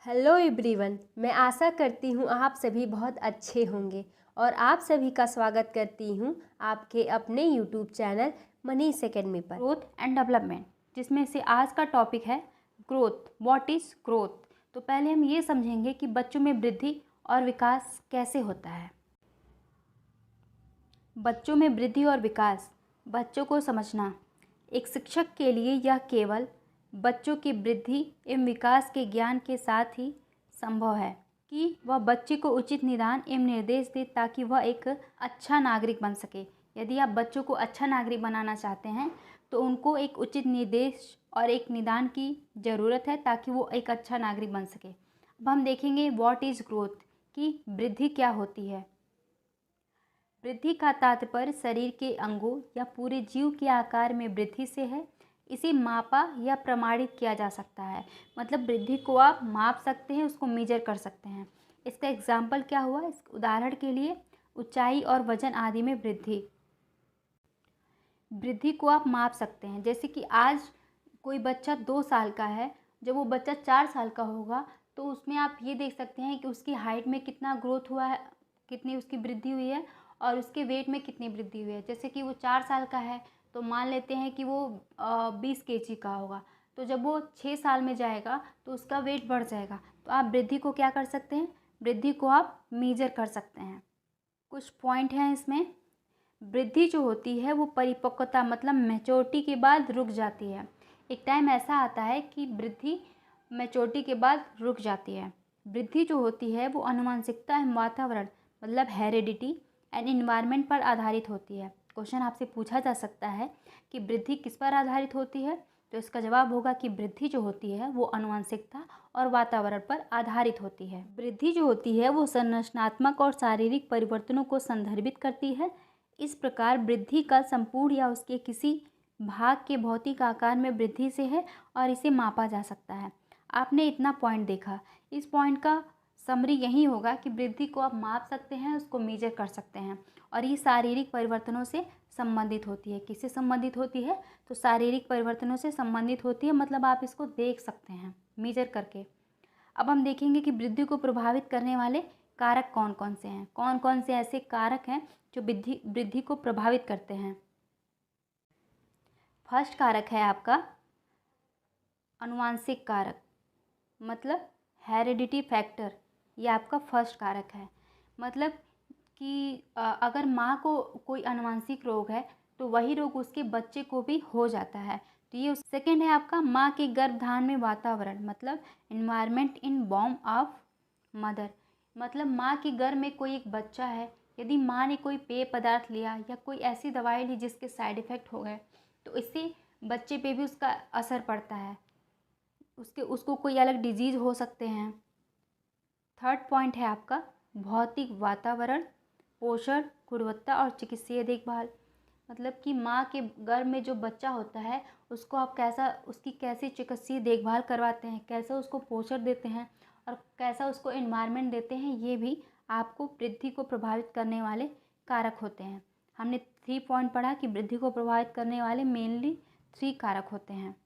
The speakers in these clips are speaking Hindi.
हेलो एवरीवन, मैं आशा करती हूँ आप सभी बहुत अच्छे होंगे और आप सभी का स्वागत करती हूँ आपके अपने यूट्यूब चैनल मनीष एकेडमी पर। ग्रोथ एंड डेवलपमेंट, जिसमें से आज का टॉपिक है ग्रोथ। What is growth? तो पहले हम ये समझेंगे कि बच्चों में वृद्धि और विकास कैसे होता है। बच्चों में वृद्धि और विकास, बच्चों को समझना। एक शिक्षक के लिए यह केवल बच्चों की वृद्धि एवं विकास के ज्ञान के साथ ही संभव है कि वह बच्चे को उचित निदान एवं निर्देश दे ताकि वह एक अच्छा नागरिक बन सके। यदि आप बच्चों को अच्छा नागरिक बनाना चाहते हैं तो उनको एक उचित निर्देश और एक निदान की ज़रूरत है ताकि वो एक अच्छा नागरिक बन सके। अब हम देखेंगे व्हाट इज़ ग्रोथ, कि वृद्धि क्या होती है। वृद्धि का तात्पर्य शरीर के अंगों या पूरे जीव के आकार में वृद्धि से है। इसे मापा या प्रमाणित किया जा सकता है, मतलब वृद्धि को आप माप सकते हैं, उसको मेजर कर सकते हैं। इसका एग्जाम्पल क्या हुआ, इस उदाहरण के लिए ऊंचाई और वजन आदि में वृद्धि। वृद्धि को आप माप सकते हैं, जैसे कि आज कोई बच्चा 2 साल का है, जब वो बच्चा 4 साल का होगा तो उसमें आप ये देख सकते हैं कि उसकी हाइट में कितना ग्रोथ हुआ है, कितनी उसकी वृद्धि हुई है और उसके वेट में कितनी वृद्धि हुई है। जैसे कि वो 4 साल का है तो मान लेते हैं कि वो 20 केजी का होगा, तो जब वो 6 साल में जाएगा तो उसका वेट बढ़ जाएगा। तो आप वृद्धि को क्या कर सकते हैं, वृद्धि को आप मेजर कर सकते हैं। कुछ पॉइंट हैं इसमें। वृद्धि जो होती है वो परिपक्वता मतलब मैच्योरिटी के बाद रुक जाती है। एक टाइम ऐसा आता है कि वृद्धि मैच्योरिटी के बाद रुक जाती है। वृद्धि जो होती है वो आनुवंशिकता एवं वातावरण मतलब हेरिडिटी एंड इन्वायरमेंट पर आधारित होती है। क्वेश्चन आपसे पूछा जा सकता है कि वृद्धि किस पर आधारित होती है, तो इसका जवाब होगा कि वृद्धि जो होती है वो आनुवंशिकता और वातावरण पर आधारित होती है। वृद्धि जो होती है वो संरचनात्मक और शारीरिक परिवर्तनों को संदर्भित करती है। इस प्रकार वृद्धि का संपूर्ण या उसके किसी भाग के भौतिक आकार में वृद्धि से है और इसे मापा जा सकता है। आपने इतना पॉइंट देखा, इस पॉइंट का समरी यही होगा कि वृद्धि को आप माप सकते हैं, उसको मेजर कर सकते हैं और ये शारीरिक परिवर्तनों से संबंधित होती है। किससे संबंधित होती है, तो शारीरिक परिवर्तनों से संबंधित होती है, मतलब आप इसको देख सकते हैं मेजर करके। अब हम देखेंगे कि वृद्धि को प्रभावित करने वाले कारक कौन कौन से हैं, कौन कौन से ऐसे कारक हैं जो वृद्धि को प्रभावित करते हैं। फर्स्ट कारक है आपका आनुवांशिक कारक, मतलब हेरिडिटी फैक्टर। ये आपका फर्स्ट कारक है। मतलब कि अगर माँ को कोई आनुवांशिक रोग है तो वही रोग उसके बच्चे को भी हो जाता है। तो ये सेकेंड है आपका माँ के गर्भधारण में वातावरण, मतलब environment in womb of mother. मतलब माँ के गर्भ में कोई एक बच्चा है, यदि माँ ने कोई पेय पदार्थ लिया या कोई ऐसी दवाई ली जिसके साइड इफ़ेक्ट हो गए तो इससे बच्चे पे भी उसका असर पड़ता है, उसको कोई अलग डिजीज़ हो सकते हैं। थर्ड पॉइंट है आपका भौतिक वातावरण, पोषण, गुणवत्ता और चिकित्सीय देखभाल। मतलब कि माँ के गर्भ में जो बच्चा होता है उसको आप उसकी कैसी चिकित्सीय देखभाल करवाते हैं, कैसा उसको पोषण देते हैं और कैसा उसको एनवायरनमेंट देते हैं, ये भी आपको वृद्धि को प्रभावित करने वाले कारक होते हैं। हमने 3 पॉइंट पढ़ा कि वृद्धि को प्रभावित करने वाले मेनली 3 कारक होते हैं।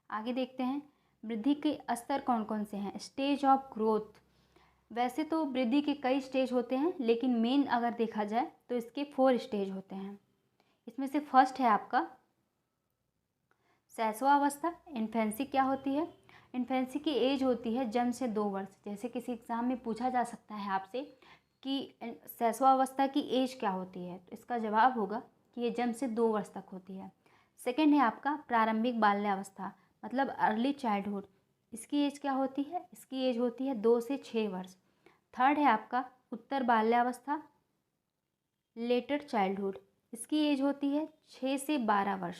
आगे देखते हैं वृद्धि के स्तर कौन कौन से हैं। स्टेज ऑफ ग्रोथ, वैसे तो वृद्धि के कई स्टेज होते हैं लेकिन मेन अगर देखा जाए तो इसके 4 स्टेज होते हैं। इसमें से फर्स्ट है आपका शैशवावस्था। इन्फेंसी क्या होती है, इन्फेंसी की एज होती है जन्म से 2 वर्ष। जैसे किसी एग्ज़ाम में पूछा जा सकता है आपसे कि शैशवावस्था की एज क्या होती है, तो इसका जवाब होगा कि ये जन्म से 2 वर्ष तक होती है। सेकेंड है आपका प्रारंभिक बाल्यावस्था, मतलब अर्ली चाइल्डहुड। इसकी एज क्या होती है, इसकी एज होती है 2 से 6 वर्ष। थर्ड है आपका उत्तर बाल्यावस्था, लेटर चाइल्डहुड। इसकी एज होती है 6 से 12 वर्ष।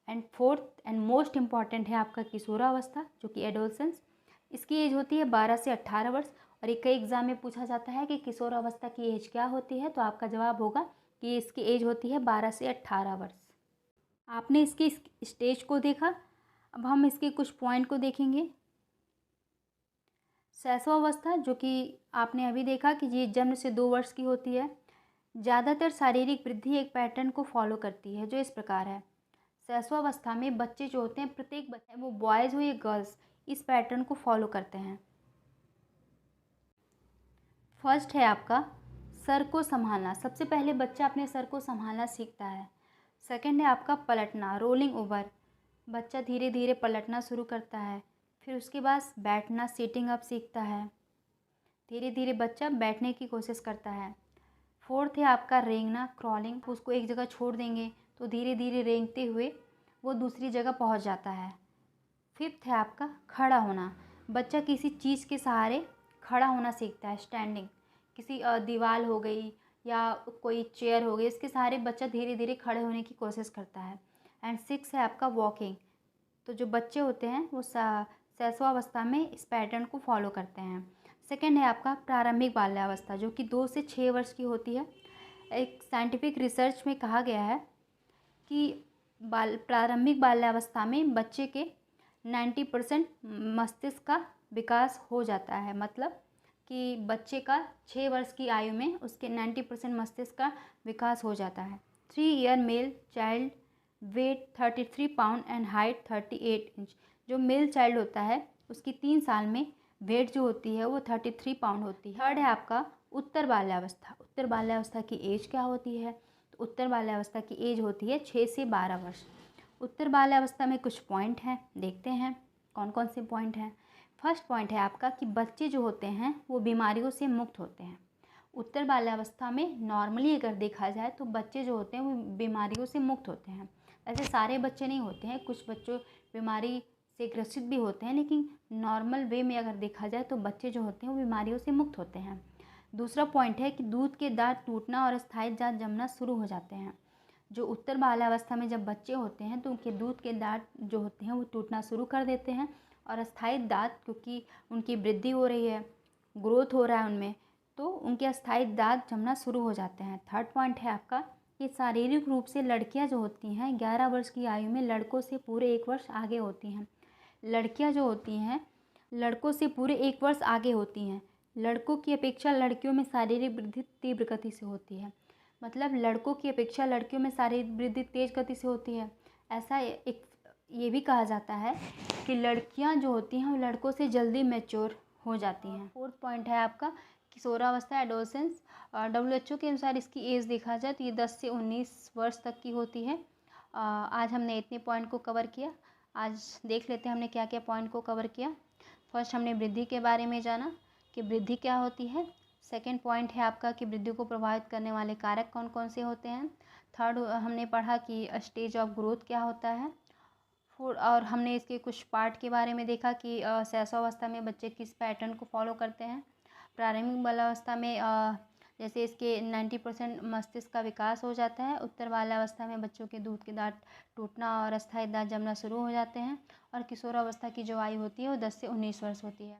And fourth and most important है आपका किशोरावस्था, जो कि एडोलसेंस। इसकी एज होती है 12 से 18 वर्ष। और एक कई एग्जाम में पूछा जाता है कि किशोरावस्था की एज क्या होती है, तो आपका जवाब होगा कि इसकी एज होती है 12 से 18 वर्ष। आपने इसकी स्टेज को देखा, अब हम इसके कुछ पॉइंट को देखेंगे। शैशवावस्था, जो कि आपने अभी देखा कि ये जन्म से 2 वर्ष की होती है। ज़्यादातर शारीरिक वृद्धि एक पैटर्न को फॉलो करती है जो इस प्रकार है। शैशवावस्था में बच्चे जो होते हैं, प्रत्येक बच्चे, वो बॉयज़ हो या गर्ल्स, इस पैटर्न को फॉलो करते हैं। फर्स्ट है आपका सर को संभालना। सबसे पहले बच्चा अपने सर को संभालना सीखता है। सेकंड है आपका पलटना, रोलिंग ओवर। बच्चा धीरे धीरे पलटना शुरू करता है। फिर उसके बाद बैठना, सीटिंग अप सीखता है। धीरे धीरे बच्चा बैठने की कोशिश करता है। फोर्थ है आपका रेंगना, क्रॉलिंग। उसको एक जगह छोड़ देंगे तो धीरे धीरे रेंगते हुए वो दूसरी जगह पहुंच जाता है। फिफ्थ है आपका खड़ा होना। बच्चा किसी चीज़ के सहारे खड़ा होना सीखता है, स्टैंडिंग। किसी दीवार हो गई या कोई चेयर हो गई, इसके सहारे बच्चा धीरे धीरे खड़े होने की कोशिश करता है। एंड सिक्स है आपका वॉकिंग। तो जो बच्चे होते हैं वो शैशवावस्था में इस पैटर्न को फॉलो करते हैं। सेकेंड है आपका प्रारंभिक बाल्यावस्था, जो कि 2 से 6 वर्ष की होती है। एक साइंटिफिक रिसर्च में कहा गया है कि प्रारंभिक बाल्यावस्था में बच्चे के 90% मस्तिष्क का विकास हो जाता है। मतलब कि बच्चे का 6 वर्ष की आयु में उसके 90% मस्तिष्क का विकास हो जाता है। 3 year male child, weight 33 pound and height 38 inch. जो मेल चाइल्ड होता है उसकी 3 साल में वेट जो होती है वो 33 पाउंड होती है। थर्ड है आपका उत्तर बाल्यावस्था। उत्तर बाल्यावस्था की एज क्या होती है? तो उत्तर बाल्यावस्था की एज होती है 6 से 12 वर्ष। उत्तर बाल्यावस्था में कुछ पॉइंट हैं, देखते हैं कौन कौन से पॉइंट हैं। फर्स्ट पॉइंट है आपका कि बच्चे जो होते हैं वो बीमारियों से मुक्त होते हैं। उत्तर बाल्यावस्था में नॉर्मली अगर देखा जाए तो बच्चे जो होते हैं वो बीमारियों से मुक्त होते हैं। ऐसे सारे बच्चे नहीं होते हैं, कुछ बच्चों बीमारी से ग्रसित भी होते हैं, लेकिन नॉर्मल वे में अगर देखा जाए तो बच्चे जो होते हैं वो बीमारियों से मुक्त होते हैं। दूसरा पॉइंट है कि दूध के दांत टूटना और अस्थायी दांत जमना शुरू हो जाते हैं। जो उत्तर बाल्यावस्था में जब बच्चे होते हैं तो उनके दूध के दांत जो होते हैं वो टूटना शुरू कर देते हैं और अस्थायी दांत, क्योंकि उनकी वृद्धि हो रही है, ग्रोथ हो रहा है उनमें, तो उनके अस्थायी दांत जमना शुरू हो जाते हैं। थर्ड पॉइंट है आपका कि शारीरिक रूप से लड़कियां जो होती हैं 11 वर्ष की आयु में लड़कों से पूरे 1 वर्ष आगे होती हैं। लड़कियां जो होती हैं लड़कों से पूरे 1 वर्ष आगे होती हैं। लड़कों की अपेक्षा लड़कियों में शारीरिक वृद्धि तीव्र गति से होती है। मतलब लड़कों की अपेक्षा लड़कियों में शारीरिक वृद्धि तेज गति से होती है। ऐसा एक ये भी कहा जाता है कि लड़कियां जो होती हैं वो लड़कों से जल्दी मैच्योर हो जाती हैं। फोर्थ पॉइंट है आपका किशोरावस्था, एडोलेसेंस। WHO के अनुसार इसकी एज देखा जाए तो ये 10 से 19 वर्ष तक की होती है। आज हमने इतने पॉइंट को कवर किया। आज देख लेते हैं हमने क्या क्या पॉइंट को कवर किया। फर्स्ट हमने वृद्धि के बारे में जाना कि वृद्धि क्या होती है। सेकेंड पॉइंट है आपका कि वृद्धि को प्रभावित करने वाले कारक कौन कौन से होते हैं। थर्ड हमने पढ़ा कि स्टेज ऑफ ग्रोथ क्या होता है। और हमने इसके कुछ पार्ट के बारे में देखा कि शैशवावस्था में बच्चे किस पैटर्न को फॉलो करते हैं। प्रारंभिक बाल्यावस्था में जैसे इसके 90% मस्तिष्क का विकास हो जाता है। उत्तर बाल्यावस्था में बच्चों के दूध के दांत टूटना और अस्थायी दांत जमना शुरू हो जाते हैं। और किशोरावस्था की जो आयु होती है वो 10 से 19 वर्ष होती है।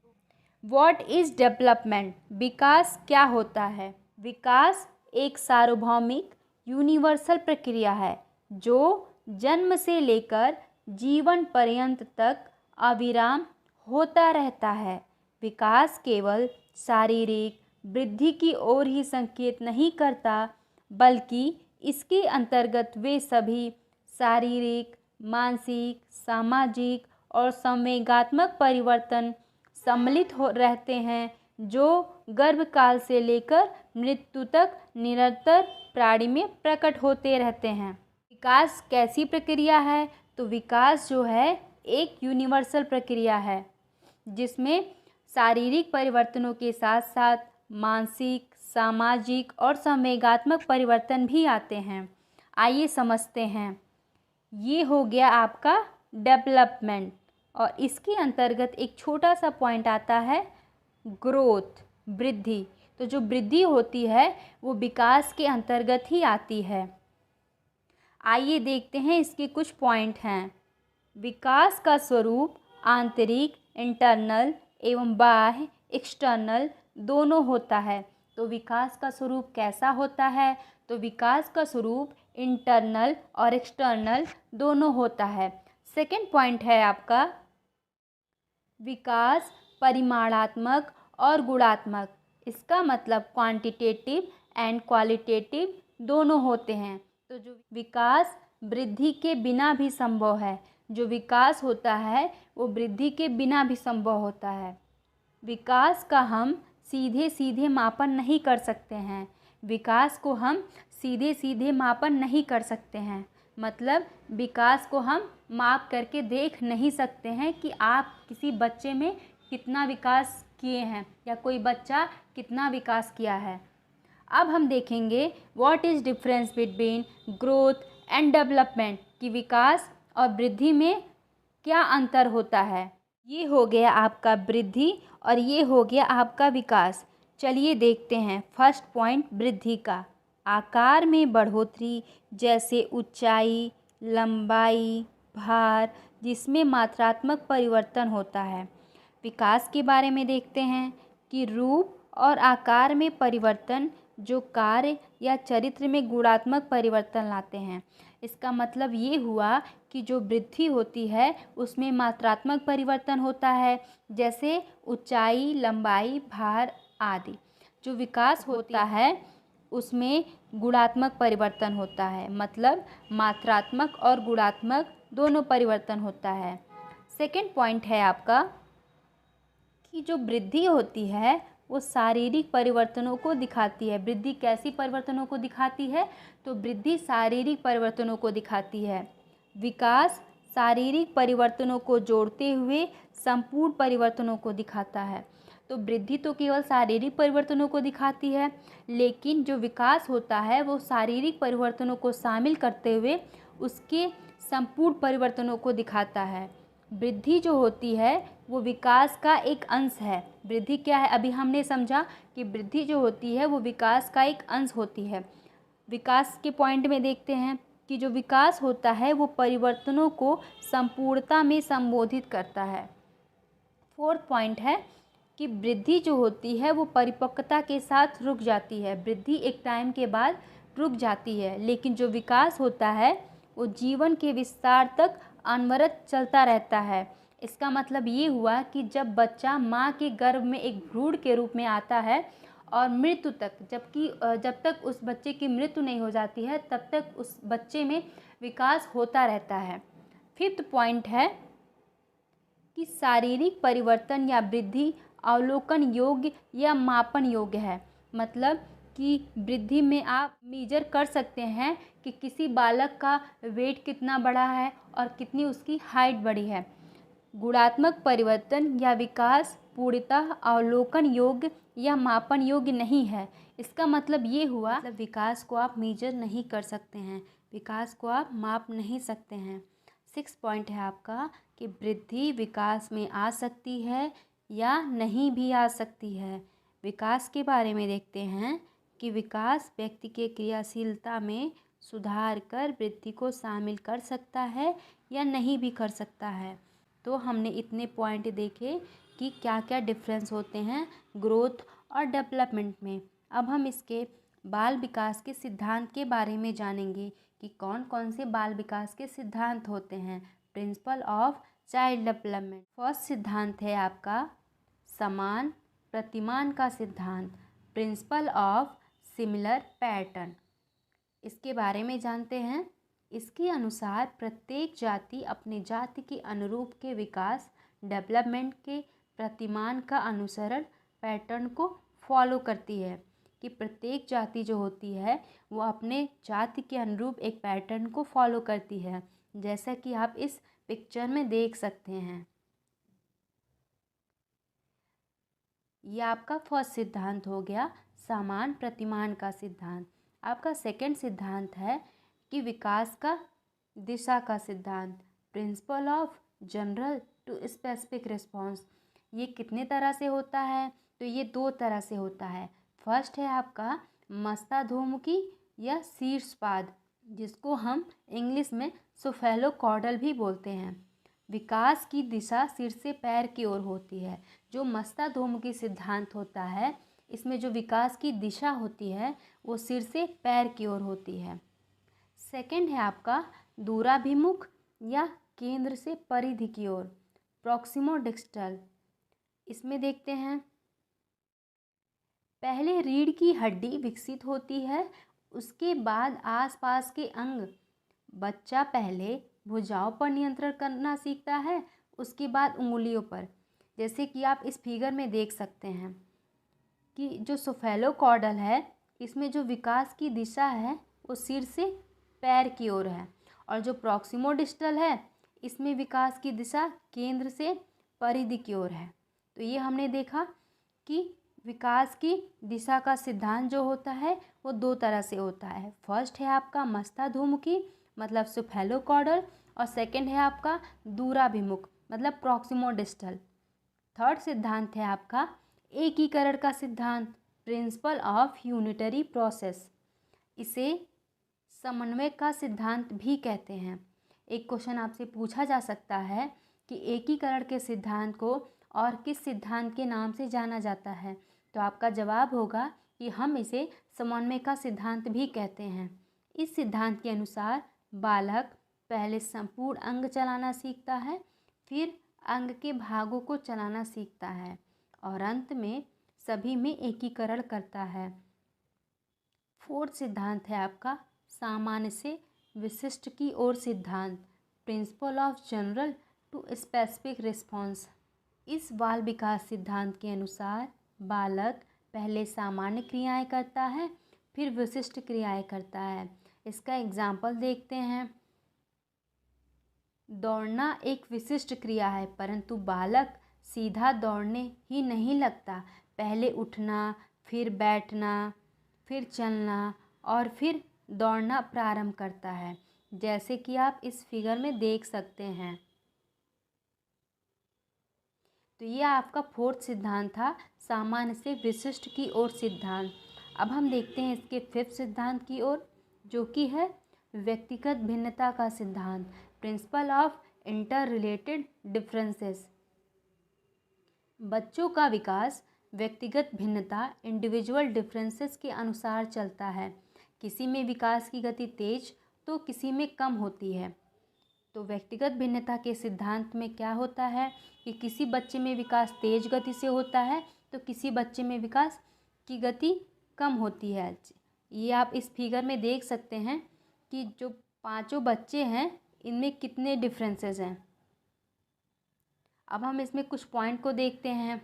What is development? विकास क्या होता है? विकास एक सार्वभौमिक यूनिवर्सल प्रक्रिया है जो जन्म से लेकर जीवन पर्यंत तक अविराम होता रहता है। विकास केवल शारीरिक वृद्धि की ओर ही संकेत नहीं करता, बल्कि इसके अंतर्गत वे सभी शारीरिक, मानसिक, सामाजिक और संवेगात्मक परिवर्तन सम्मिलित हो रहते हैं जो गर्भकाल से लेकर मृत्यु तक निरंतर प्राणी में प्रकट होते रहते हैं। विकास कैसी प्रक्रिया है? तो विकास जो है एक यूनिवर्सल प्रक्रिया है जिसमें शारीरिक परिवर्तनों के साथ साथ मानसिक, सामाजिक और संवेगात्मक परिवर्तन भी आते हैं। आइए समझते हैं। ये हो गया आपका डेवलपमेंट और इसके अंतर्गत एक छोटा सा पॉइंट आता है ग्रोथ, वृद्धि। तो जो वृद्धि होती है वो विकास के अंतर्गत ही आती है। आइए देखते हैं इसके कुछ पॉइंट हैं। विकास का स्वरूप आंतरिक, इंटरनल एवं बाह्य, एक्सटर्नल दोनों होता है। तो विकास का स्वरूप कैसा होता है? तो विकास का स्वरूप इंटरनल और एक्सटर्नल दोनों होता है। सेकंड पॉइंट है आपका विकास परिमाणात्मक और गुणात्मक। इसका मतलब क्वांटिटेटिव एंड क्वालिटेटिव दोनों होते हैं। तो जो विकास वृद्धि के बिना भी संभव है, जो विकास होता है वो वृद्धि के बिना भी संभव होता है। विकास का हम सीधे सीधे मापन नहीं कर सकते हैं। विकास को हम सीधे सीधे मापन नहीं कर सकते हैं, मतलब विकास को हम माप करके देख नहीं सकते हैं कि आप किसी बच्चे में कितना विकास किए हैं या कोई बच्चा कितना विकास किया है। अब हम देखेंगे what is difference between growth and development, कि विकास और वृद्धि में क्या अंतर होता है। ये हो गया आपका वृद्धि और ये हो गया आपका विकास। चलिए देखते हैं फर्स्ट पॉइंट वृद्धि का। आकार में बढ़ोतरी, जैसे ऊंचाई, लंबाई, भार, जिसमें मात्रात्मक परिवर्तन होता है। विकास के बारे में देखते हैं कि रूप और आकार में परिवर्तन जो कार्य या चरित्र में गुणात्मक परिवर्तन लाते हैं। इसका मतलब ये हुआ कि जो वृद्धि होती है उसमें मात्रात्मक परिवर्तन होता है, जैसे ऊंचाई, लंबाई, भार आदि। जो विकास होता है उसमें गुणात्मक परिवर्तन होता है, मतलब मात्रात्मक और गुणात्मक दोनों परिवर्तन होता है। सेकंड पॉइंट है आपका कि जो वृद्धि होती है वो शारीरिक परिवर्तनों को दिखाती है। वृद्धि कैसी परिवर्तनों को दिखाती है? तो वृद्धि शारीरिक परिवर्तनों को दिखाती है। विकास शारीरिक परिवर्तनों को जोड़ते हुए संपूर्ण परिवर्तनों को दिखाता है। तो वृद्धि तो केवल शारीरिक परिवर्तनों को दिखाती है, लेकिन जो विकास होता है वो शारीरिक परिवर्तनों को शामिल करते हुए उसके संपूर्ण परिवर्तनों को दिखाता है। वृद्धि जो होती है वो विकास का एक अंश है। वृद्धि क्या है? अभी हमने समझा कि वृद्धि जो होती है वो विकास का एक अंश होती है। विकास के पॉइंट में देखते हैं कि जो विकास होता है वो परिवर्तनों को संपूर्णता में संबोधित करता है। फोर्थ पॉइंट है कि वृद्धि जो होती है वो परिपक्वता के साथ रुक जाती है। वृद्धि एक टाइम के बाद रुक जाती है, लेकिन जो विकास होता है वो जीवन के विस्तार तक अनवरत चलता रहता है। इसका मतलब ये हुआ कि जब बच्चा माँ के गर्भ में एक भ्रूण के रूप में आता है और मृत्यु तक, जब तक उस बच्चे की मृत्यु नहीं हो जाती है तब तक उस बच्चे में विकास होता रहता है। फिफ्थ पॉइंट है कि शारीरिक परिवर्तन या वृद्धि अवलोकन योग्य या मापन योग्य है। मतलब कि वृद्धि में आप मेजर कर सकते हैं कि किसी बालक का वेट कितना बढ़ा है और कितनी उसकी हाइट बढ़ी है। गुणात्मक परिवर्तन या विकास पूर्णतः अवलोकन योग्य या मापन योग्य नहीं है। इसका मतलब ये हुआ, मतलब विकास को आप मेजर नहीं कर सकते हैं, विकास को आप माप नहीं सकते हैं। सिक्स पॉइंट है आपका कि वृद्धि विकास में आ सकती है या नहीं भी आ सकती है। विकास के बारे में देखते हैं कि विकास व्यक्ति के क्रियाशीलता में सुधार कर वृद्धि को शामिल कर सकता है या नहीं भी कर सकता है। तो हमने इतने पॉइंट देखे कि क्या क्या डिफरेंस होते हैं ग्रोथ और डेवलपमेंट में। अब हम इसके बाल विकास के सिद्धांत के बारे में जानेंगे कि कौन कौन से बाल विकास के सिद्धांत होते हैं। Principle of child development. First सिद्धांत है आपका समान प्रतिमान का सिद्धांत, प्रिंसिपल ऑफ सिमिलर पैटर्न। इसके बारे में जानते हैं। इसके अनुसार प्रत्येक जाति अपने जाति के अनुरूप के विकास डेवलपमेंट के प्रतिमान का अनुसरण पैटर्न को फॉलो करती है। कि प्रत्येक जाति जो होती है वो अपने जाति के अनुरूप एक पैटर्न को फॉलो करती है, जैसा कि आप इस पिक्चर में देख सकते हैं। यह आपका फर्स्ट सिद्धांत हो गया समान प्रतिमान का सिद्धांत। आपका सेकंड सिद्धांत है कि विकास का दिशा का सिद्धांत, principle of general to specific response. ये कितने तरह से होता है? तो ये दो तरह से होता है। फर्स्ट है आपका मस्ताधोमुखी या शीर्षपाद, जिसको हम इंग्लिश में सोफेलोकॉर्डल भी बोलते हैं। विकास की दिशा सिर से पैर की ओर होती है। जो मस्ताधोमुखी सिद्धांत होता है इसमें जो विकास की दिशा होती है वो सिर से पैर की ओर होती है। सेकंड है आपका दूराभिमुख या केंद्र से परिधि की ओर, प्रॉक्सिमो डिस्टल। इसमें देखते हैं पहले रीढ़ की हड्डी विकसित होती है, उसके बाद आसपास के अंग। बच्चा पहले भुजाओं पर नियंत्रण करना सीखता है, उसके बाद उंगलियों पर। जैसे कि आप इस फिगर में देख सकते हैं कि जो सेफेलोकॉर्डल है, इसमें जो विकास की दिशा है वो सिर से पैर की ओर है, और जो प्रॉक्सिमोडिस्टल है, इसमें विकास की दिशा केंद्र से परिधि की ओर है। तो ये हमने देखा कि विकास की दिशा का सिद्धांत जो होता है वो दो तरह से होता है। फर्स्ट है आपका मस्ताधुमुखी मतलब सेफेलोकॉर्डल, और सेकंड है आपका दूराभिमुख मतलब प्रॉक्सिमोडिस्टल। थर्ड सिद्धांत है आपका एकीकरण का सिद्धांत, प्रिंसिपल ऑफ यूनिटरी प्रोसेस। इसे समन्वय का सिद्धांत भी कहते हैं। एक क्वेश्चन आपसे पूछा जा सकता है कि एकीकरण के सिद्धांत को और किस सिद्धांत के नाम से जाना जाता है, तो आपका जवाब होगा कि हम इसे समन्वय का सिद्धांत भी कहते हैं। इस सिद्धांत के अनुसार बालक पहले संपूर्ण अंग चलाना सीखता है, फिर अंग के भागों को चलाना सीखता है, और अंत में सभी में एकीकरण करता है। फोर्थ सिद्धांत है आपका सामान्य से विशिष्ट की ओर सिद्धांत, principle of general to specific response. इस बाल विकास सिद्धांत के अनुसार बालक पहले सामान्य क्रियाएं करता है, फिर विशिष्ट क्रियाएं करता है। इसका एग्जाम्पल देखते हैं। दौड़ना एक विशिष्ट क्रिया है, परंतु बालक सीधा दौड़ने ही नहीं लगता, पहले उठना, फिर बैठना, फिर चलना और फिर दौड़ना प्रारंभ करता है, जैसे कि आप इस फिगर में देख सकते हैं। तो ये आपका फोर्थ सिद्धांत था, सामान्य से विशिष्ट की ओर सिद्धांत। अब हम देखते हैं इसके फिफ्थ सिद्धांत की ओर, जो कि है व्यक्तिगत भिन्नता का सिद्धांत, principle of inter related differences. बच्चों का विकास व्यक्तिगत भिन्नता इंडिविजुअल डिफरेंसेस के अनुसार चलता है। किसी में विकास की गति तेज तो किसी में कम होती है। तो व्यक्तिगत भिन्नता के सिद्धांत में क्या होता है कि किसी बच्चे में विकास तेज गति से होता है तो किसी बच्चे में विकास की गति कम होती है। ये आप इस फिगर में देख सकते हैं कि जो पांचों बच्चे हैं इनमें कितने डिफरेंसेस हैं। अब हम इसमें कुछ पॉइंट को देखते हैं।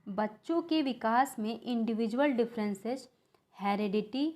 बच्चों के विकास में individual differences heredity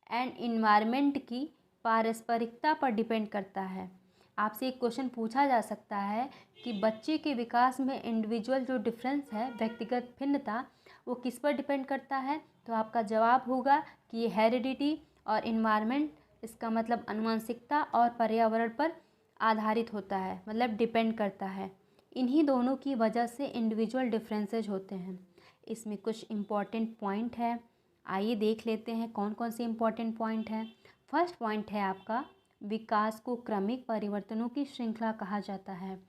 and environment की पारस्परिकता पर डिपेंड करता है। आपसे एक क्वेश्चन पूछा जा सकता है कि बच्चे के विकास में इंडिविजुअल जो डिफरेंस है, व्यक्तिगत भिन्नता, वो किस पर डिपेंड करता है, तो आपका जवाब होगा कि ये हेरिडिटी और इन्वायरमेंट, इसका मतलब आनुवंशिकता और पर्यावरण पर आधारित होता है, मतलब डिपेंड करता है। इन्हीं दोनों की वजह से इंडिविजुअल डिफरेंसेज होते हैं। इसमें कुछ इम्पॉर्टेंट पॉइंट है, आइए देख लेते हैं कौन कौन से इम्पॉर्टेंट पॉइंट हैं। फर्स्ट पॉइंट है आपका विकास को क्रमिक परिवर्तनों की श्रृंखला कहा जाता है।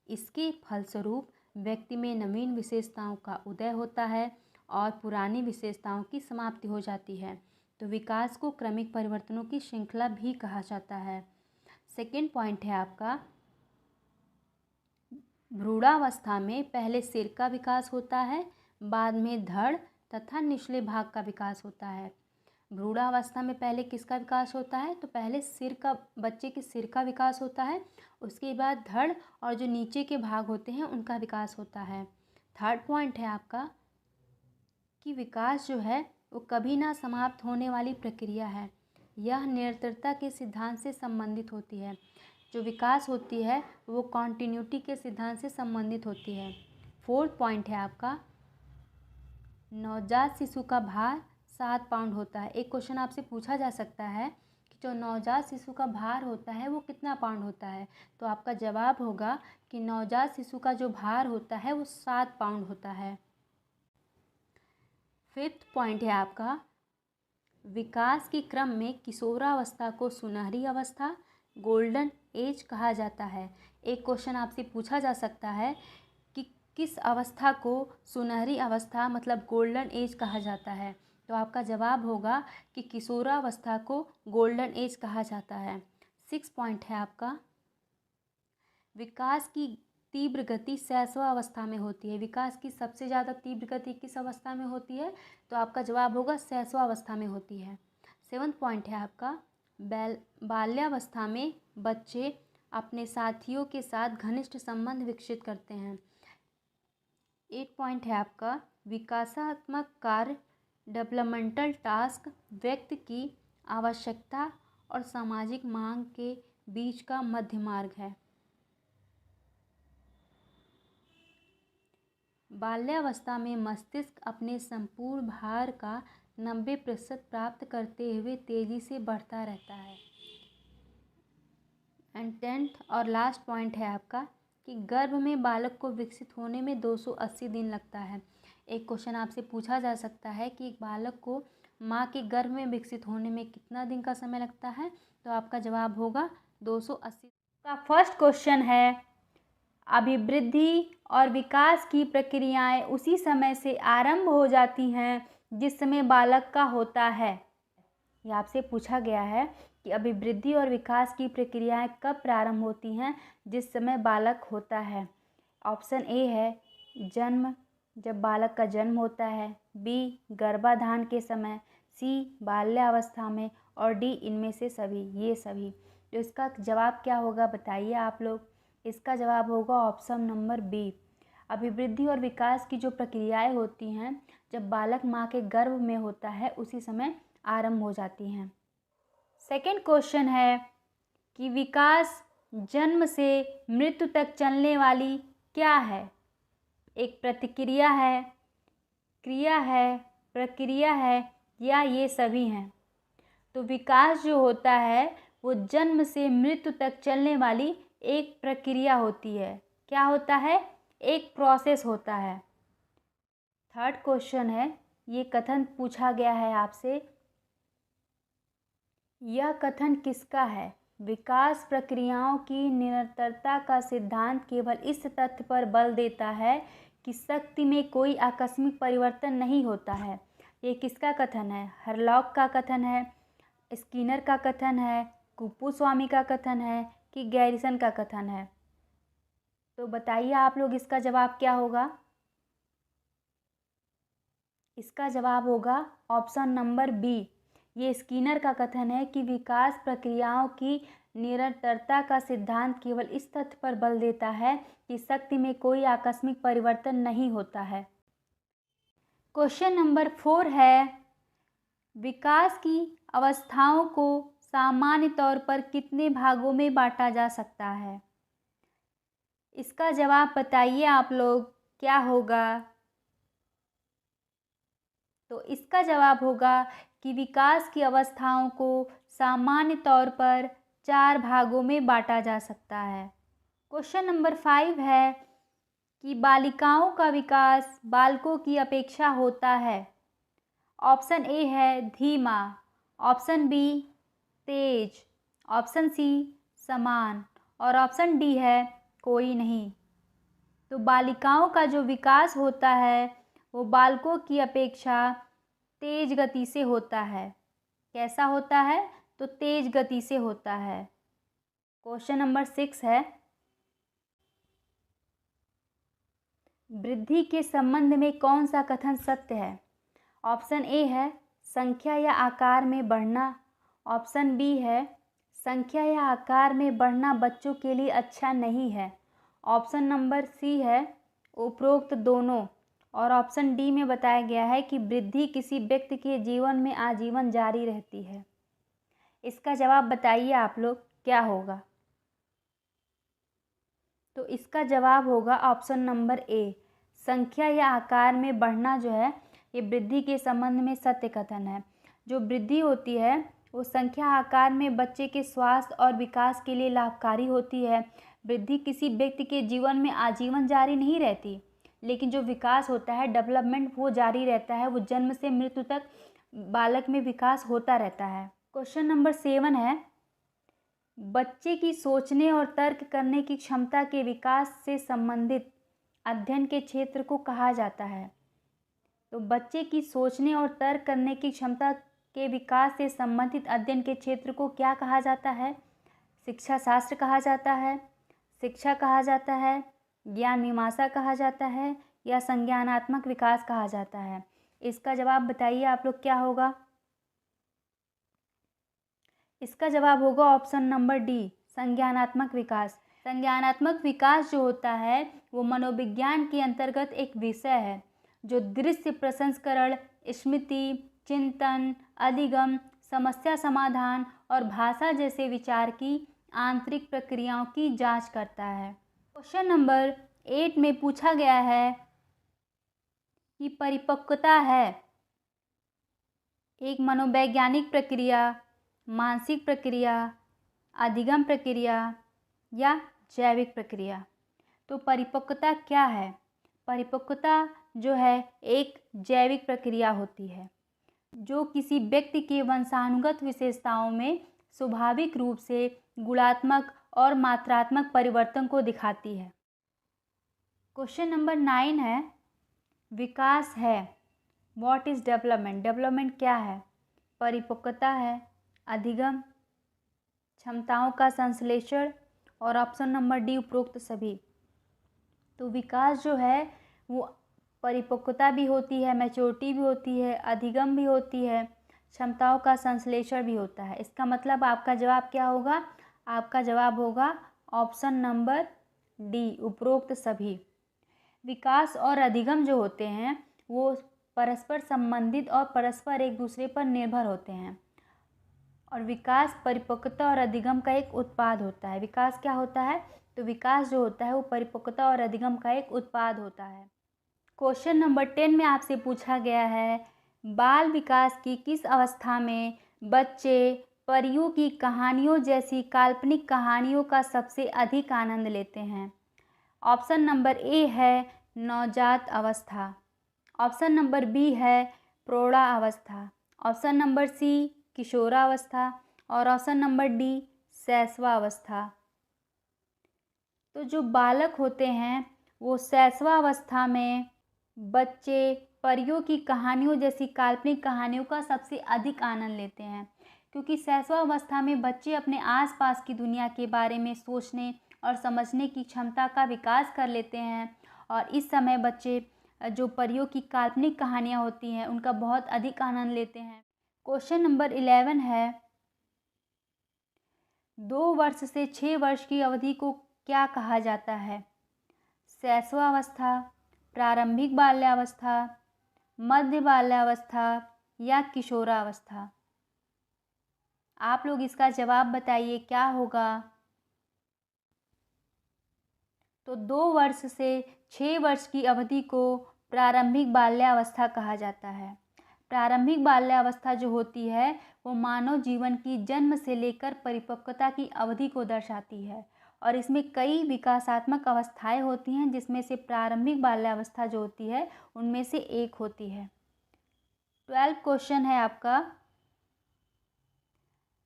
इसके फलस्वरूप व्यक्ति में नवीन विशेषताओं का उदय होता है और पुरानी विशेषताओं की समाप्ति हो जाती है। तो विकास को क्रमिक परिवर्तनों की श्रृंखला भी कहा जाता है। सेकेंड पॉइंट है आपका भ्रूणावस्था में पहले सिर का विकास होता है, बाद में धड़ तथा निचले भाग का विकास होता है। भ्रूणावस्था में पहले किसका विकास होता है, तो पहले सिर का, बच्चे के सिर का विकास होता है, उसके बाद धड़ और जो नीचे के भाग होते हैं उनका विकास होता है। थर्ड पॉइंट है आपका कि विकास जो है वो कभी ना समाप्त होने वाली प्रक्रिया है, यह निरंतरता के सिद्धांत से संबंधित होती है। जो विकास होती है वो कॉन्टिन्यूटी के सिद्धांत से संबंधित होती है। फोर्थ पॉइंट है आपका नवजात शिशु का भार 7 पाउंड होता है। एक क्वेश्चन आपसे पूछा जा सकता है कि जो नवजात शिशु का भार होता है वो कितना पाउंड होता है, तो आपका जवाब होगा कि नवजात शिशु का जो भार होता है वो 7 पाउंड होता है। फिफ्थ पॉइंट है आपका विकास के क्रम में किशोरावस्था को सुनहरी अवस्था, गोल्डन एज कहा जाता है। एक क्वेश्चन आपसे पूछा जा सकता है कि किस अवस्था को सुनहरी अवस्था मतलब गोल्डन एज कहा जाता है, तो आपका जवाब होगा कि किशोरावस्था को गोल्डन एज कहा जाता है। सिक्स पॉइंट है आपका विकास की तीव्र गति शैशवावस्था में होती है। विकास की सबसे ज़्यादा तीव्र गति किस अवस्था में होती है, तो आपका जवाब होगा शैशवावस्था में होती है। सेवन्थ पॉइंट है आपका बाल्यावस्था में बच्चे अपने साथियों के साथ घनिष्ठ संबंध विकसित करते हैं। 8 पॉइंट है आपका, विकासात्मक कार्य डेवलपमेंटल टास्क व्यक्ति की आवश्यकता और सामाजिक मांग के बीच का मध्य मार्ग है। बाल्यावस्था में मस्तिष्क अपने संपूर्ण भार का 90% प्राप्त करते हुए तेजी से बढ़ता रहता है। एंड 10th और लास्ट पॉइंट है आपका कि गर्भ में बालक को विकसित होने में 280 दिन लगता है। एक क्वेश्चन आपसे पूछा जा सकता है कि एक बालक को माँ के गर्भ में विकसित होने में कितना दिन का समय लगता है, तो आपका जवाब होगा 280। का फर्स्ट क्वेश्चन है, अभिवृद्धि और विकास की प्रक्रियाएं उसी समय से आरंभ हो जाती हैं जिस समय बालक का होता है। ये आपसे पूछा गया है कि अभिवृद्धि और विकास की प्रक्रियाएं कब प्रारंभ होती हैं, जिस समय बालक होता है। ऑप्शन ए है जन्म, जब बालक का जन्म होता है, बी गर्भाधान के समय, सी बाल्यावस्था में, और डी इनमें से सभी, ये सभी। तो इसका जवाब क्या होगा बताइए आप लोग। इसका जवाब होगा ऑप्शन नंबर बी। अभिवृद्धि और विकास की जो प्रक्रियाएं होती हैं जब बालक माँ के गर्भ में होता है उसी समय आरंभ हो जाती हैं। सेकंड क्वेश्चन है कि विकास जन्म से मृत्यु तक चलने वाली क्या है? एक प्रतिक्रिया है, क्रिया है, प्रक्रिया है, या ये सभी हैं? तो विकास जो होता है वो जन्म से मृत्यु तक चलने वाली एक प्रक्रिया होती है। क्या होता है? एक प्रोसेस होता है। थर्ड क्वेश्चन है, ये कथन पूछा गया है आपसे, यह कथन किसका है? विकास प्रक्रियाओं की निरंतरता का सिद्धांत केवल इस तथ्य पर बल देता है कि शक्ति में कोई आकस्मिक परिवर्तन नहीं होता है। ये किसका कथन है? हरलॉक का कथन है, स्किनर का कथन है, कुप्पूस्वामी का कथन है, कि गैरिसन का कथन है? तो बताइए आप लोग इसका जवाब क्या होगा। इसका जवाब होगा ऑप्शन नंबर बी। ये स्किनर का कथन है कि विकास प्रक्रियाओं की निरंतरता का सिद्धांत केवल इस तथ्य पर बल देता है कि शक्ति में कोई आकस्मिक परिवर्तन नहीं होता है। क्वेश्चन नंबर 4 है, विकास की अवस्थाओं को सामान्य तौर पर कितने भागों में बांटा जा सकता है? इसका जवाब बताइए आप लोग क्या होगा। तो इसका जवाब होगा कि विकास की अवस्थाओं को सामान्य तौर पर 4 भागों में बांटा जा सकता है। क्वेश्चन नंबर 5 है कि बालिकाओं का विकास बालकों की अपेक्षा होता है। ऑप्शन ए है धीमा, ऑप्शन बी तेज, ऑप्शन सी समान, और ऑप्शन डी है कोई नहीं। तो बालिकाओं का जो विकास होता है वो बालकों की अपेक्षा तेज गति से होता है। कैसा होता है? तो तेज गति से होता है। क्वेश्चन नंबर 6 है, वृद्धि के संबंध में कौन सा कथन सत्य है? ऑप्शन ए है संख्या या आकार में बढ़ना, ऑप्शन बी है संख्या या आकार में बढ़ना बच्चों के लिए अच्छा नहीं है, ऑप्शन नंबर सी है उपरोक्त दोनों, और ऑप्शन डी में बताया गया है कि वृद्धि किसी व्यक्ति के जीवन में आजीवन जारी रहती है। इसका जवाब बताइए आप लोग क्या होगा। तो इसका जवाब होगा ऑप्शन नंबर ए, संख्या या आकार में बढ़ना जो है ये वृद्धि के संबंध में सत्य कथन है। जो वृद्धि होती है वो संख्या आकार में बच्चे के स्वास्थ्य और विकास के लिए लाभकारी होती है। वृद्धि किसी व्यक्ति के जीवन में आजीवन जारी नहीं रहती, लेकिन जो विकास होता है डेवलपमेंट वो जारी रहता है, वो जन्म से मृत्यु तक बालक में विकास होता रहता है। क्वेश्चन नंबर 7 है, बच्चे की सोचने और तर्क करने की क्षमता के विकास से संबंधित अध्ययन के क्षेत्र को कहा जाता है। तो बच्चे की सोचने और तर्क करने की क्षमता के विकास से संबंधित अध्ययन के क्षेत्र को क्या कहा जाता है? शिक्षा शास्त्र कहा जाता है, शिक्षा कहा जाता है, ज्ञान मीमांसा कहा जाता है, या संज्ञानात्मक विकास कहा जाता है? इसका जवाब बताइए आप लोग क्या होगा। इसका जवाब होगा ऑप्शन नंबर डी, संज्ञानात्मक विकास। संज्ञानात्मक विकास जो होता है वो मनोविज्ञान के अंतर्गत एक विषय है जो दृश्य प्रसंस्करण, स्मृति, चिंतन, अधिगम, समस्या समाधान और भाषा जैसे विचार की आंतरिक प्रक्रियाओं की जांच करता है। क्वेश्चन नंबर 8 में पूछा गया है कि परिपक्वता है एक मनोवैज्ञानिक प्रक्रिया, मानसिक प्रक्रिया, अधिगम प्रक्रिया या जैविक प्रक्रिया। तो परिपक्वता क्या है? परिपक्वता जो है एक जैविक प्रक्रिया होती है जो किसी व्यक्ति के वंशानुगत विशेषताओं में स्वाभाविक रूप से गुणात्मक और मात्रात्मक परिवर्तन को दिखाती है। क्वेश्चन नंबर 9 है, विकास है, व्हाट इज़ डेवलपमेंट? डेवलपमेंट क्या है? परिपक्वता है, अधिगम, क्षमताओं का संश्लेषण और ऑप्शन नंबर डी उपरोक्त सभी। तो विकास जो है वो परिपक्वता भी होती है, मैच्योरिटी भी होती है, अधिगम भी होती है, क्षमताओं का संश्लेषण भी होता है। इसका मतलब आपका जवाब क्या होगा? आपका जवाब होगा ऑप्शन नंबर डी, उपरोक्त सभी। विकास और अधिगम जो होते हैं वो परस्पर संबंधित और परस्पर एक दूसरे पर निर्भर होते हैं। और विकास परिपक्वता और अधिगम का एक उत्पाद होता है। विकास क्या होता है? तो विकास जो होता है वो परिपक्वता और अधिगम का एक उत्पाद होता है। क्वेश्चन नंबर 10 में आपसे पूछा गया है, बाल विकास की किस अवस्था में बच्चे परियों की कहानियों जैसी काल्पनिक कहानियों का सबसे अधिक आनंद लेते हैं? ऑप्शन नंबर ए है नवजात अवस्था, ऑप्शन नंबर बी है प्रौढ़ावस्था, ऑप्शन नंबर सी किशोरावस्था और ऑप्शन नंबर डी शैशवावस्था। तो जो बालक होते हैं वो शैशवावस्था में बच्चे परियों की कहानियों जैसी काल्पनिक कहानियों का सबसे अधिक आनंद लेते हैं, क्योंकि शैशवावस्था में बच्चे अपने आसपास की दुनिया के बारे में सोचने और समझने की क्षमता का विकास कर लेते हैं और इस समय बच्चे जो परियों की काल्पनिक कहानियाँ होती हैं उनका बहुत अधिक आनंद लेते हैं। क्वेश्चन नंबर 11 है, 2 वर्ष से 6 वर्ष की अवधि को क्या कहा जाता है? शैशवावस्था, प्रारंभिक बाल्यावस्था, मध्य बाल्यावस्था या किशोरावस्था? आप लोग इसका जवाब बताइए क्या होगा? तो 2 वर्ष से 6 वर्ष की अवधि को प्रारंभिक बाल्यावस्था कहा जाता है। प्रारंभिक बाल्यावस्था जो होती है वो मानव जीवन की जन्म से लेकर परिपक्वता की अवधि को दर्शाती है और इसमें कई विकासात्मक अवस्थाएं होती हैं जिसमें से प्रारंभिक बाल्यावस्था जो होती है उनमें से एक होती है। 12 क्वेश्चन है आपका,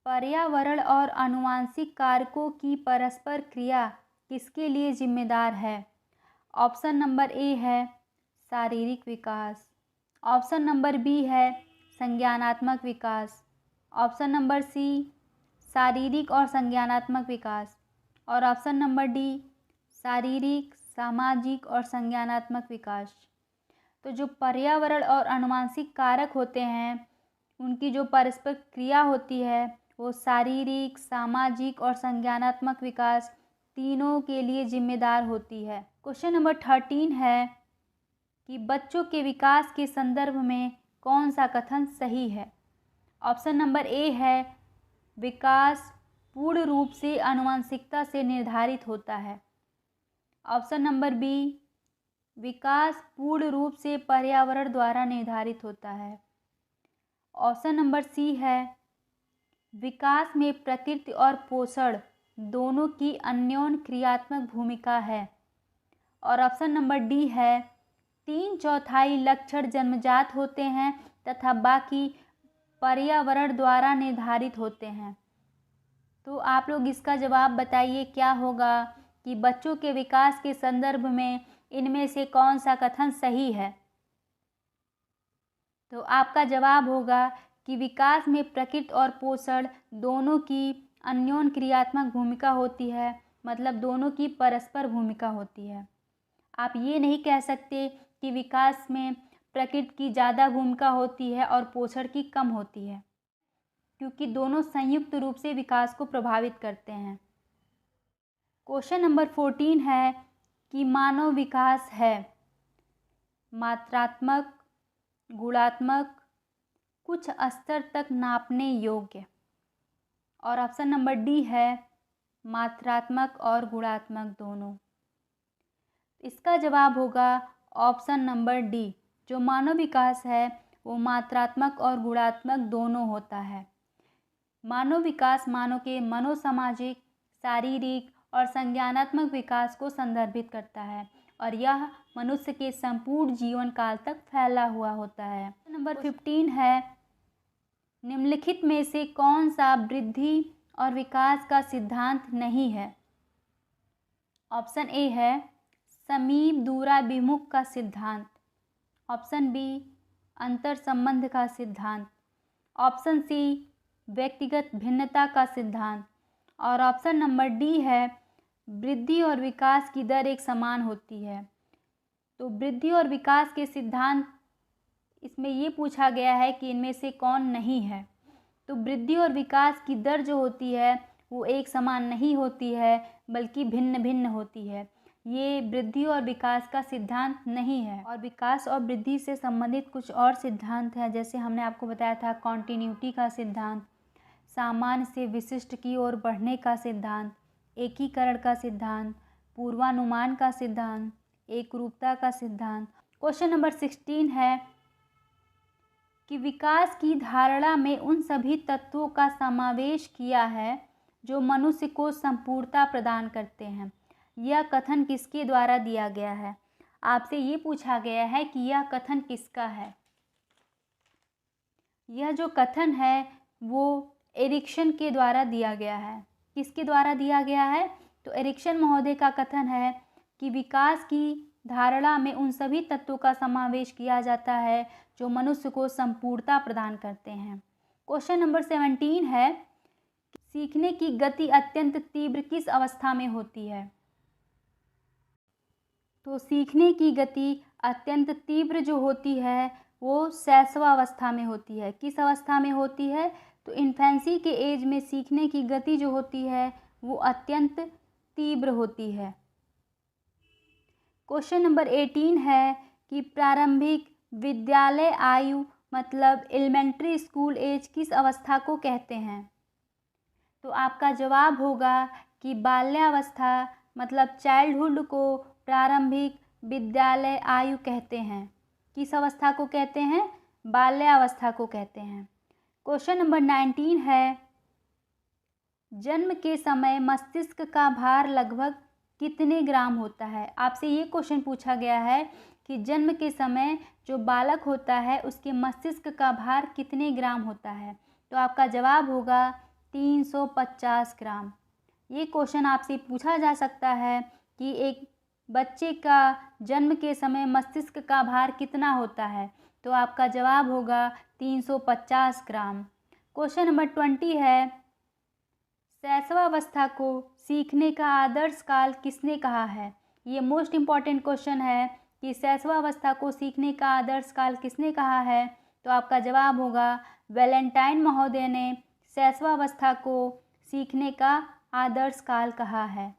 पर्यावरण और आनुवंशिक कारकों की परस्पर क्रिया किसके लिए जिम्मेदार है? ऑप्शन नंबर ए है शारीरिक विकास, ऑप्शन नंबर बी है संज्ञानात्मक विकास, ऑप्शन नंबर सी शारीरिक और संज्ञानात्मक विकास और ऑप्शन नंबर डी शारीरिक, सामाजिक और संज्ञानात्मक विकास। तो जो पर्यावरण और आनुवंशिक कारक होते हैं उनकी जो परस्पर क्रिया होती है वो शारीरिक, सामाजिक और संज्ञानात्मक विकास तीनों के लिए जिम्मेदार होती है। क्वेश्चन नंबर 13 है कि बच्चों के विकास के संदर्भ में कौन सा कथन सही है? ऑप्शन नंबर ए है विकास पूर्ण रूप से आनुवंशिकता से निर्धारित होता है, ऑप्शन नंबर बी विकास पूर्ण रूप से पर्यावरण द्वारा निर्धारित होता है, ऑप्शन नंबर सी है विकास में प्रकृति और पोषण दोनों की अन्योन्य क्रियात्मक भूमिका है और ऑप्शन नंबर डी है 3/4 लक्षण जन्मजात होते हैं तथा बाकी पर्यावरण द्वारा निर्धारित होते हैं। तो आप लोग इसका जवाब बताइए क्या होगा कि बच्चों के विकास के संदर्भ में इनमें से कौन सा कथन सही है? तो आपका जवाब होगा कि विकास में प्रकृति और पोषण दोनों की अन्योन्य क्रियात्मक भूमिका होती है, मतलब दोनों की परस्पर भूमिका होती है। आप ये नहीं कह सकते कि विकास में प्रकृति की ज़्यादा भूमिका होती है और पोषण की कम होती है, क्योंकि दोनों संयुक्त रूप से विकास को प्रभावित करते हैं। क्वेश्चन नंबर 14 है कि मानव विकास है मात्रात्मक, गुणात्मक, कुछ स्तर तक नापने योग्य। और ऑप्शन नंबर डी है मात्रात्मक और गुणात्मक दोनों। इसका जवाब होगा ऑप्शन नंबर डी। जो मानव विकास है वो मात्रात्मक और गुणात्मक दोनों होता है। मानव विकास मानव के मनोसामाजिक, शारीरिक और संज्ञानात्मक विकास को संदर्भित करता है और यह मनुष्य के संपूर्ण जीवन काल तक फैला हुआ होता है। नंबर 15 है निम्नलिखित में से कौन सा वृद्धि और विकास का सिद्धांत नहीं है। ऑप्शन ए है समीप दूराभिमुख का सिद्धांत, ऑप्शन बी अंतर संबंध का सिद्धांत, ऑप्शन सी व्यक्तिगत भिन्नता का सिद्धांत और ऑप्शन नंबर डी है वृद्धि और विकास की दर एक समान होती है। तो वृद्धि और विकास के सिद्धांत इसमें ये पूछा गया है कि इनमें से कौन नहीं है। तो वृद्धि और विकास की दर जो होती है वो एक समान नहीं होती है बल्कि भिन्न भिन्न होती है। ये वृद्धि और विकास का सिद्धांत नहीं है। और विकास और वृद्धि से संबंधित कुछ और सिद्धांत हैं, जैसे हमने आपको बताया था कॉन्टिन्यूटी का सिद्धांत, सामान्य से विशिष्ट की ओर बढ़ने का सिद्धांत, एकीकरण का सिद्धांत, पूर्वानुमान का सिद्धांत, एकरूपता का सिद्धांत। क्वेश्चन नंबर 16 है कि विकास की धारणा में उन सभी तत्वों का समावेश किया है जो मनुष्य को संपूर्णता प्रदान करते हैं। यह कथन किसके द्वारा दिया गया है। आपसे ये पूछा गया है कि यह कथन किसका है। यह जो कथन है वो एरिक्सन के द्वारा दिया गया है। किसके द्वारा दिया गया है? तो एरिक्सन महोदय का कथन है कि विकास की धारणा में उन सभी तत्वों का समावेश किया जाता है जो मनुष्य को संपूर्णता प्रदान करते हैं। क्वेश्चन नंबर 17 है सीखने की गति अत्यंत तीव्र किस अवस्था में होती है। तो सीखने की गति अत्यंत तीव्र जो होती है वो शैशवावस्था में होती है। किस अवस्था में होती है? तो इन्फेंसी के एज में सीखने की गति जो होती है वो अत्यंत तीव्र होती है। क्वेश्चन नंबर 18 है कि प्रारंभिक विद्यालय आयु मतलब एलिमेंट्री स्कूल एज किस अवस्था को कहते हैं। तो आपका जवाब होगा कि बाल्यावस्था मतलब चाइल्डहुड को प्रारंभिक विद्यालय आयु कहते हैं। किस अवस्था को कहते हैं? बाल्यावस्था को कहते हैं। क्वेश्चन नंबर 19 है जन्म के समय मस्तिष्क का भार लगभग कितने ग्राम होता है। आपसे ये क्वेश्चन पूछा गया है कि जन्म के समय जो बालक होता है उसके मस्तिष्क का भार कितने ग्राम होता है। तो आपका जवाब होगा 350 ग्राम। ये क्वेश्चन आपसे पूछा जा सकता है कि एक बच्चे का जन्म के समय मस्तिष्क का भार कितना होता है। तो आपका जवाब होगा 350 ग्राम। क्वेश्चन नंबर 20 है शैशवावस्था को सीखने का आदर्श काल किसने कहा है। ये मोस्ट इम्पॉर्टेंट क्वेश्चन है कि शैशवावस्था को सीखने का आदर्श काल किसने कहा है। तो आपका जवाब होगा वैलेंटाइन महोदय ने शैशवावस्था को सीखने का आदर्श काल कहा है।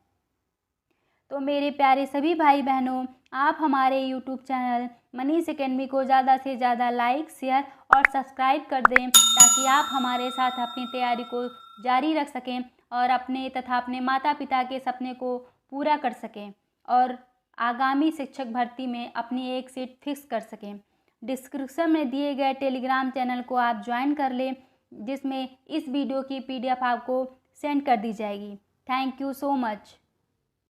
तो मेरे प्यारे सभी भाई बहनों, आप हमारे यूट्यूब चैनल मनीष एकेडमी को ज़्यादा से ज़्यादा लाइक, शेयर और सब्सक्राइब कर दें ताकि आप हमारे साथ अपनी तैयारी को जारी रख सकें और अपने तथा अपने माता पिता के सपने को पूरा कर सकें और आगामी शिक्षक भर्ती में अपनी एक सीट फिक्स कर सकें। डिस्क्रिप्शन में दिए गए टेलीग्राम चैनल को आप ज्वाइन कर लें जिसमें इस वीडियो की PDF आपको सेंड कर दी जाएगी। Thank you so much.